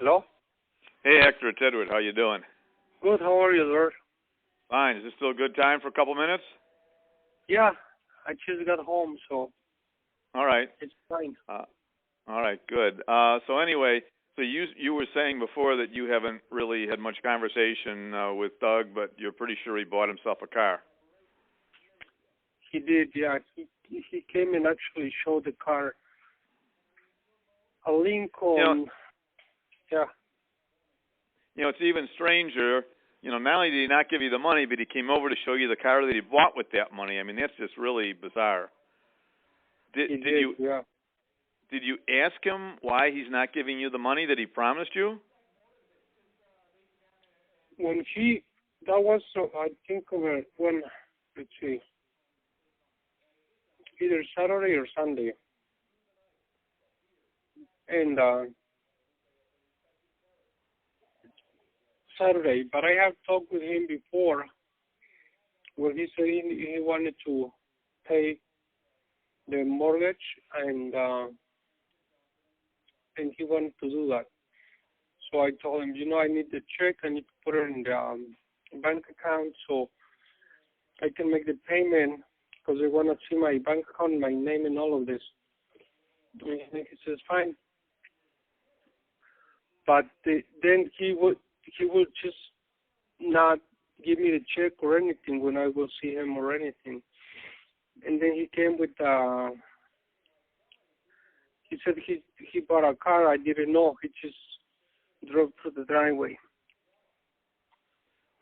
Hello? Hey, Hector, it's Edward. How you doing? Good, how are you, Lord? Fine. Is this still a good time for a couple minutes? Yeah, I just got home, so All right. it's fine. All right, good. So anyway, so you were saying before that you haven't really had much conversation with Doug, but you're pretty sure he bought himself a car. He did, yeah. He came and actually showed the car. A Lincoln, yeah. You know, it's even stranger. You know, not only did he not give you the money, but he came over to show you the car that he bought with that money. I mean, that's just really bizarre. Did Yeah. Did you ask him why he's not giving you the money that he promised you? That was, I think, let's see, either Saturday or Sunday. And Saturday, but I have talked with him before where he said he wanted to pay the mortgage and he wanted to do that. So I told him, I need the check. I need to put it in the bank account so I can make the payment because they want to see my bank account, my name, and all of this. And he says, fine. But then he would just not give me the check or anything when I will see him or anything. And then he came with he said he bought a car. I didn't know. He just drove through the driveway.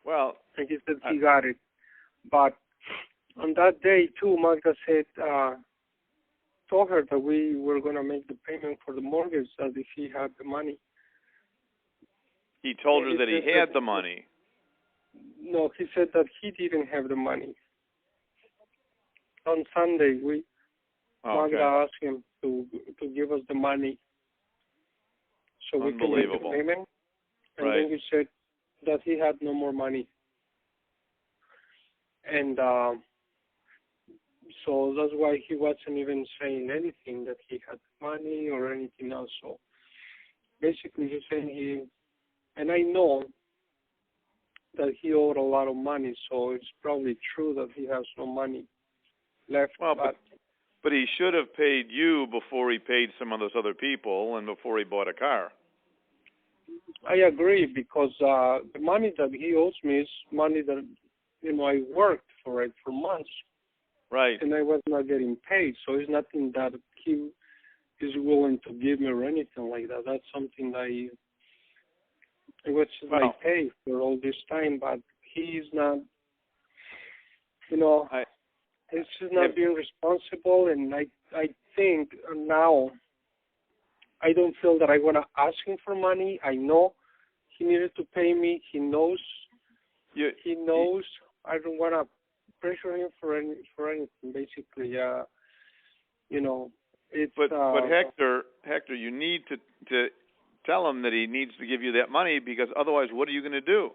Well, and he said he got it. But on that day too, Magda said told her that we were gonna make the payment for the mortgage as if he had the money. He told her that he had the money. No, he said that he didn't have the money. On Sunday, Magda asked him to give us the money so we can make the payment. And then he said that he had no more money. And so that's why he wasn't even saying anything that he had money or anything else. So basically he's saying and I know that he owed a lot of money, so it's probably true that he has no money left. Well, but he should have paid you before he paid some of those other people and before he bought a car. I agree, because the money that he owes me is money that, I worked for it for months. Right. And I was not getting paid, so it's nothing that he is willing to give me or anything like that. That's something that it was just my pay for all this time, but he's not, he's just not being responsible, and I think now I don't feel that I want to ask him for money. I know he needed to pay me. He knows. He knows. I don't want to pressure him for anything. Basically, it's. But Hector, you need to tell him that he needs to give you that money, because otherwise, what are you going to do?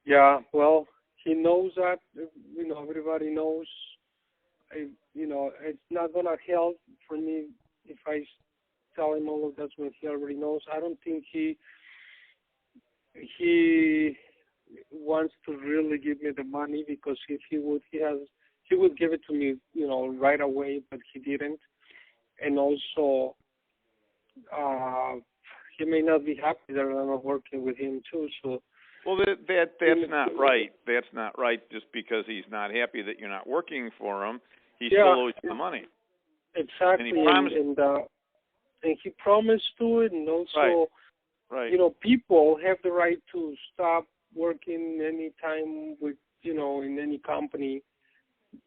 Yeah, well, he knows that. Everybody knows. It's not going to help for me if I tell him all of that when he already knows. I don't think he wants to really give me the money, because if he would, he would give it to me, right away, but he didn't. And also, he may not be happy that I'm not working with him too. So. Well, that's not right. That's not right. Just because he's not happy that you're not working for him, he still owes you the money. Exactly, and he promised to it, and also, people have the right to stop working any time with, in any company.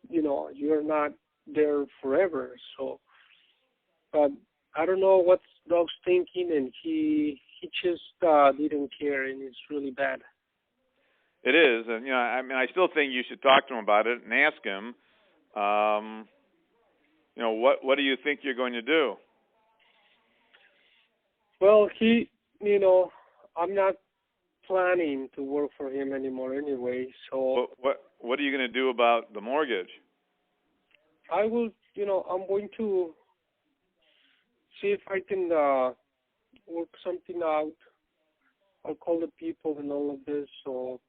You're not there forever. So, but I don't know what Doug's thinking, and he just didn't care, and it's really bad. It is, and I still think you should talk to him about it and ask him. What do you think you're going to do? Well, I'm not planning to work for him anymore anyway. So what are you going to do about the mortgage? I will, I'm going to see if I can work something out. I'll call the people and all of this. So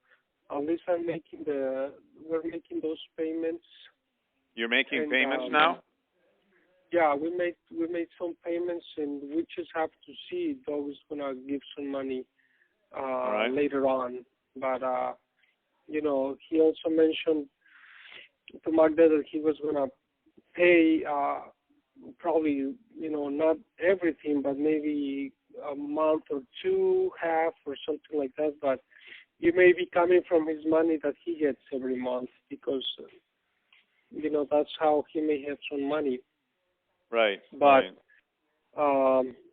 at least we're making those payments. You're making payments now? Yeah, we made some payments, and we just have to see if Doug is gonna give some money later on. But he also mentioned to Magda that he was gonna pay probably not everything, but maybe a month or two, half or something like that. But it may be coming from his money that he gets every month because that's how he may have some money. Right. But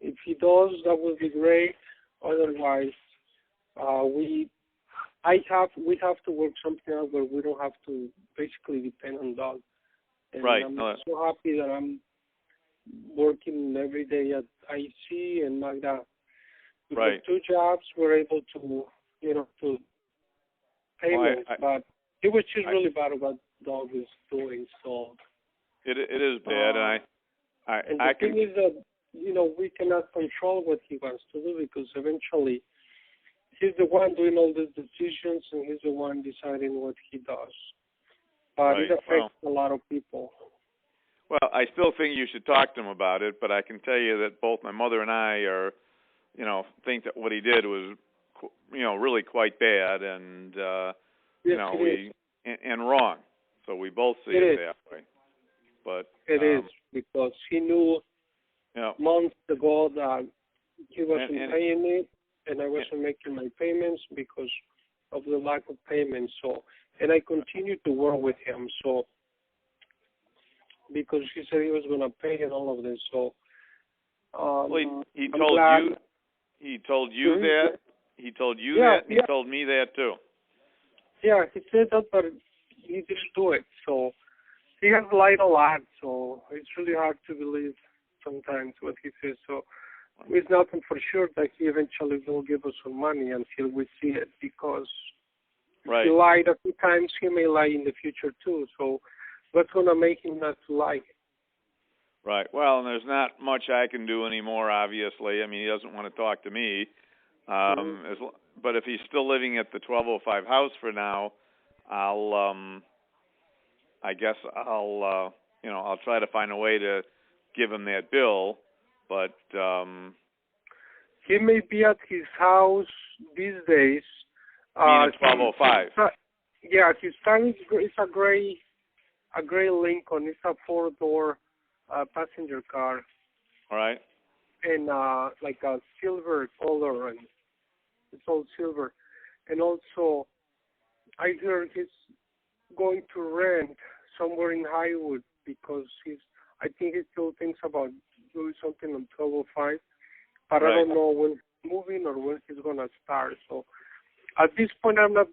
if he does, that would be great. Otherwise, we have to work something out where we don't have to basically depend on Doug. And right. I'm so happy that I'm working every day at IC and Magda. With the 2 jobs, we're able to to payments. But it was just really bad what Doug is doing. So it is bad, and the thing is that we cannot control what he wants to do because eventually he's the one doing all these decisions and he's the one deciding what he does. But it affects a lot of people. Well, I still think you should talk to him about it, but I can tell you that both my mother and I are, think that what he did was, really quite bad and, and wrong. So we both see it that way. But it is because he knew months ago that he wasn't paying it, and I wasn't making my payments because of the lack of payments. So, and I continued to work with him. So, because he said he was going to pay and all of this. So, he told you. He told you that. He told you that. And he told me that too. Yeah, he said that, but he didn't do it. So. He has lied a lot, so it's really hard to believe sometimes what he says. So it's nothing for sure that he eventually will give us some money until we see it, because if he lied a few times, he may lie in the future too. So what's going to make him not to lie? Right. Well, and there's not much I can do anymore, obviously. I mean, he doesn't want to talk to me. But if he's still living at the 1205 house for now, I guess I'll try to find a way to give him that bill, but he may be at his house these days. At 1205. Yeah, his car is a gray Lincoln. It's a 4-door passenger car. All right. And like a silver color, and it's all silver. And also, I heard he's going to rent somewhere in Highwood because I think he still thinks about doing something on 1205, but I don't know when he's moving or when he's going to start. So at this point, I'm not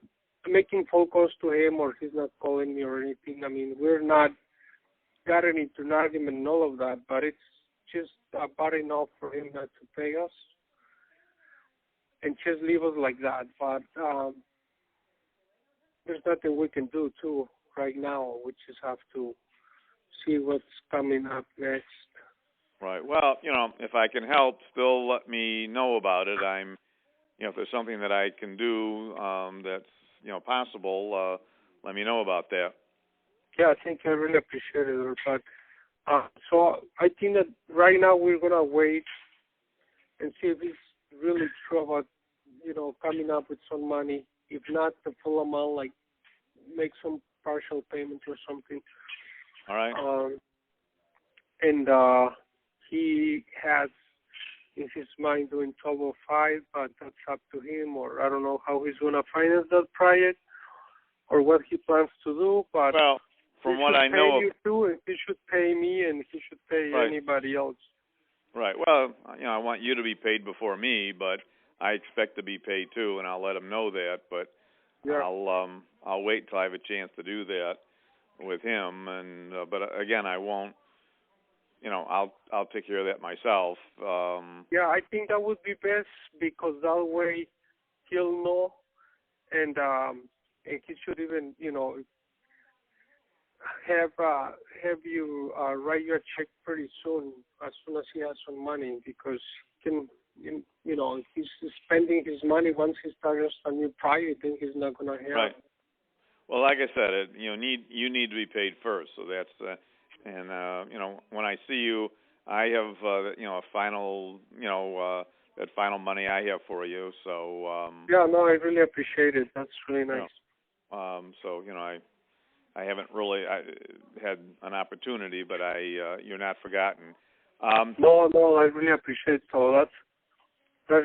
making phone calls to him, or he's not calling me or anything. I mean, we're not getting into an argument and all of that, but it's just about enough for him not to pay us and just leave us like that. But there's nothing we can do too right now. We just have to see what's coming up next. Right. Well, if I can help, still let me know about it. If there's something that I can do that's possible, let me know about that. Yeah, I think I really appreciate it. But so I think that right now we're gonna wait and see if it's really true about coming up with some money. If not the full amount, like make some partial payment or something. All right. And he has in his mind doing 1205, but that's up to him, or I don't know how he's going to finance that project or what he plans to do. But from what I know, he should pay me, and he should pay anybody else. Right. Well, I want you to be paid before me, but I expect to be paid too, and I'll let him know that. But I'll wait until I have a chance to do that with him. And but again, I won't. I'll take care of that myself. I think that would be best, because that way he'll know, and he should even have you write your check pretty soon as he has some money, because he can spending his money once he starts a new project, then he's not gonna have. Right. Well, like I said, you need to be paid first. So that's when I see you, I have a final that final money I have for you. So yeah, no, I really appreciate it. That's really nice. So I haven't really had an opportunity, but you're not forgotten. No, I really appreciate it. So that's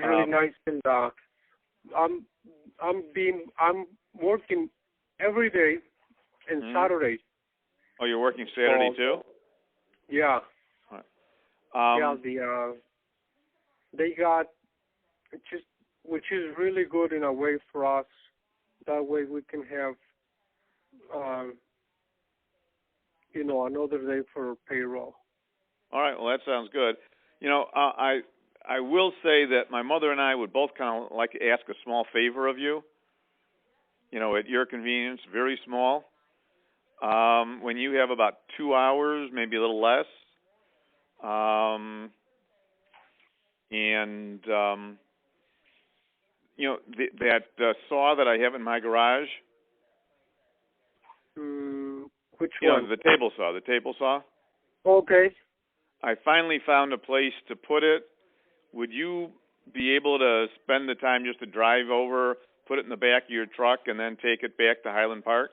really nice, and I'm working every day and Saturday. Oh, you're working Saturday too? Yeah. They got which is really good in a way for us. That way we can have another day for payroll. All right. Well, that sounds good. I will say that my mother and I would both kind of like to ask a small favor of you. At your convenience, very small. When you have about 2 hours, maybe a little less, that saw that I have in my garage. Which one? The table saw. Okay. I finally found a place to put it. Would you be able to spend the time just to drive over, put it in the back of your truck, and then take it back to Highland Park?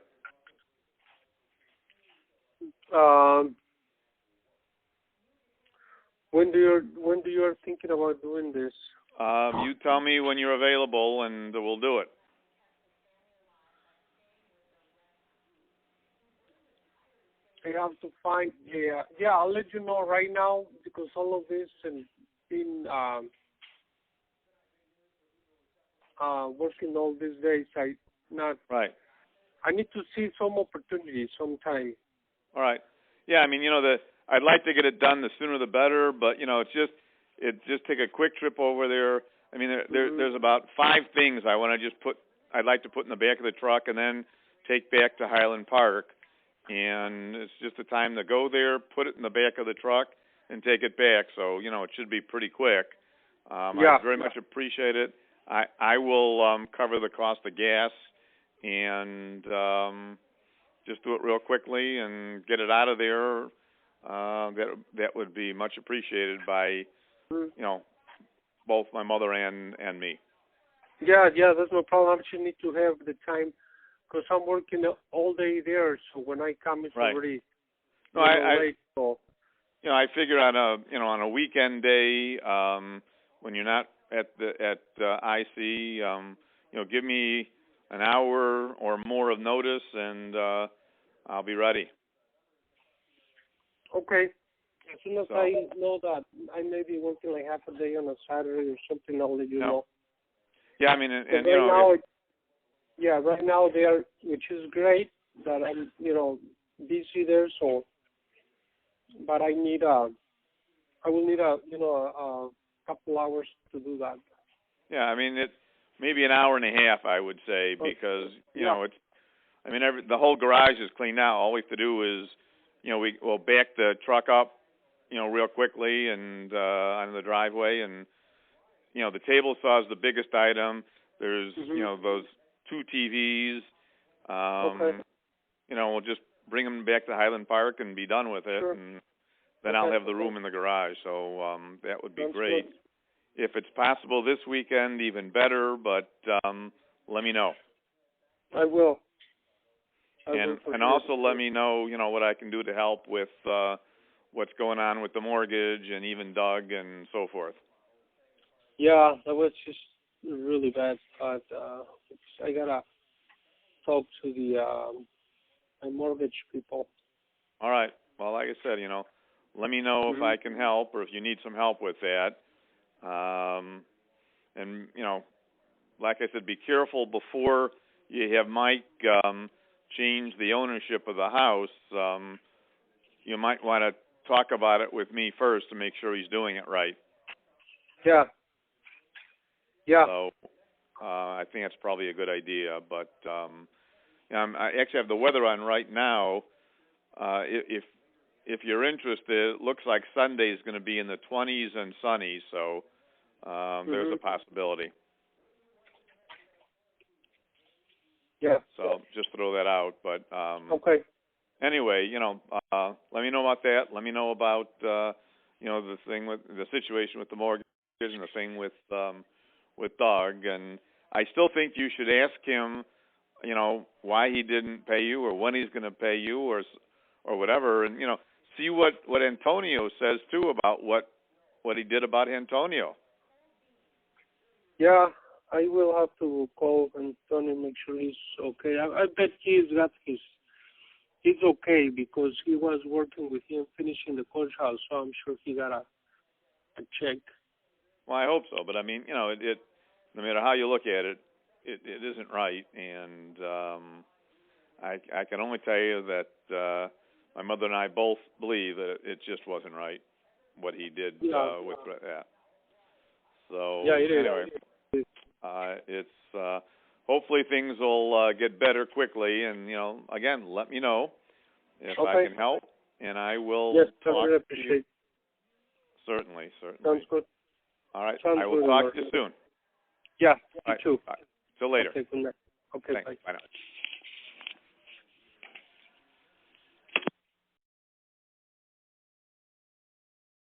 When do you thinking about doing this? You tell me when you're available, and we'll do it. I have to find. Yeah. I'll let you know right now because all of this and been working all these days. Right. I need to see some opportunities sometime. All right. Yeah. I mean, I'd like to get it done. The sooner the better. But just take a quick trip over there. I mean, there's about 5 things I'd like to put in the back of the truck and then take back to Highland Park. And it's just the time to go there, put it in the back of the truck, and take it back. So, it should be pretty quick. I very much appreciate it. I will cover the cost of gas and just do it real quickly and get it out of there. That would be much appreciated by, both my mother and me. Yeah, that's no problem. I just need to have the time. Because I'm working all day there, so when I come, it's already late. So. I figure on a weekend day, when you're not at IC, give me an hour or more of notice, and I'll be ready. Okay. As soon as I know that I may be working like half a day on a Saturday or something, I'll let you know. Yeah, I mean, and right now they are, which is great that I'm, busy there. So, but I will need a couple hours to do that. Yeah, I mean, it's maybe an hour and a half, I would say, because it's. I mean, the whole garage is cleaned out. All we have to do is, we'll back the truck up, real quickly and on the driveway, and the table saw is the biggest item. There's those 2 TVs. We'll just bring them back to Highland Park and be done with it, and then I'll have the room in the garage. So that would be great. Good. If it's possible this weekend, even better. But let me know. I will. And also let me know, what I can do to help with what's going on with the mortgage and even Doug and so forth. Yeah, that was just really bad. But I gotta talk to the my mortgage people. All right. Well, like I said, let me know if I can help or if you need some help with that. And like I said, be careful before you have Mike change the ownership of the house. You might want to talk about it with me first to make sure he's doing it right. Yeah. So I think that's probably a good idea. But I actually have the weather on right now. If you're interested, it looks like Sunday is going to be in the 20s and sunny. So there's a possibility. Yeah. So just throw that out. But okay. Anyway, let me know about that. Let me know about the thing with the situation with the mortgage and the thing with Doug. And I still think you should ask him, why he didn't pay you or when he's going to pay you or whatever, and see what Antonio says too about what he did about Antonio. Yeah, I will have to call Antonio, make sure he's okay. I bet he's okay because he was working with him finishing the courthouse, so I'm sure he got a check. Well, I hope so, but I mean, it no matter how you look at it, it isn't right, and I can only tell you that my mother and I both believe that it just wasn't right what he did with that. So anyway, it's hopefully things will get better quickly, and again, let me know if I can help, and I will. Yes, I talk really appreciate. To you. Certainly. Sounds good. All right, I will talk to you soon. Yeah, you right. too. Till later. Okay, good night. Okay, thanks. bye. Bye now.